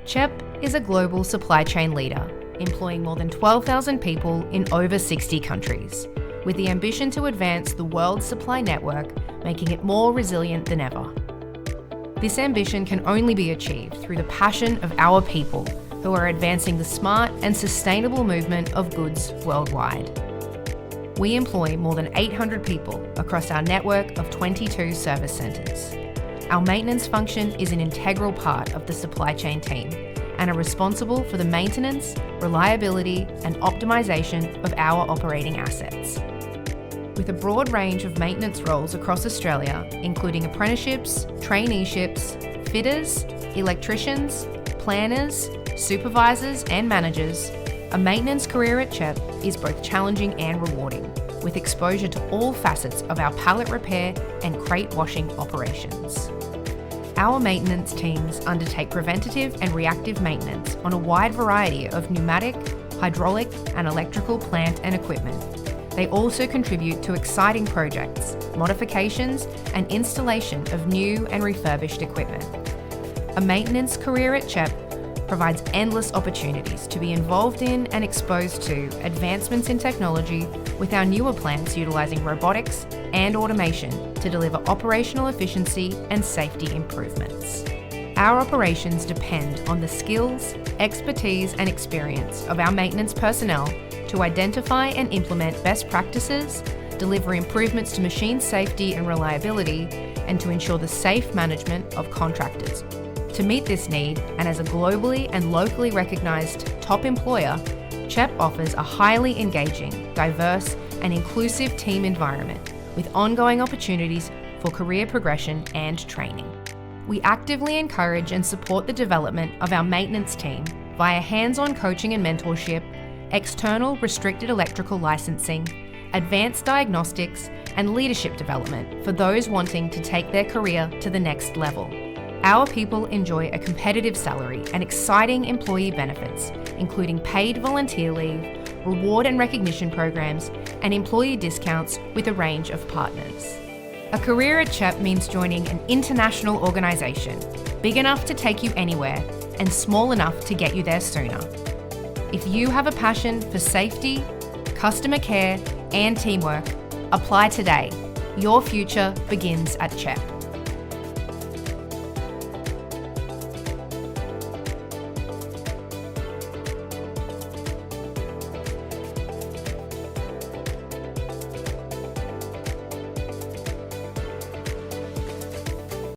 CHEP is a global supply chain leader, employing more than 12,000 people in over 60 countries, with the ambition to advance the world's supply network, making it more resilient than ever. This ambition can only be achieved through the passion of our people, who are advancing the smart and sustainable movement of goods worldwide. We employ more than 800 people across our network of 22 service centres. Our maintenance function is an integral part of the supply chain team and are responsible for the maintenance, reliability and optimisation of our operating assets. With a broad range of maintenance roles across Australia, including apprenticeships, traineeships, fitters, electricians, planners, supervisors and managers, a maintenance career at CHEP is both challenging and rewarding, with exposure to all facets of our pallet repair and crate washing operations. Our maintenance teams undertake preventative and reactive maintenance on a wide variety of pneumatic, hydraulic and electrical plant and equipment. They also contribute to exciting projects, modifications and installation of new and refurbished equipment. A maintenance career at CHEP provides endless opportunities to be involved in and exposed to advancements in technology, with our newer plants utilising robotics and automation to deliver operational efficiency and safety improvements. Our operations depend on the skills, expertise and experience of our maintenance personnel to identify and implement best practices, deliver improvements to machine safety and reliability, and to ensure the safe management of contractors. To meet this need, and as a globally and locally recognised top employer, CHEP offers a highly engaging, diverse and inclusive team environment with ongoing opportunities for career progression and training. We actively encourage and support the development of our maintenance team via hands-on coaching and mentorship, external restricted electrical licensing, advanced diagnostics and leadership development for those wanting to take their career to the next level. Our people enjoy a competitive salary and exciting employee benefits, including paid volunteer leave, reward and recognition programs, and employee discounts with a range of partners. A career at CHEP means joining an international organisation, big enough to take you anywhere and small enough to get you there sooner. If you have a passion for safety, customer care, and teamwork, apply today. Your future begins at CHEP.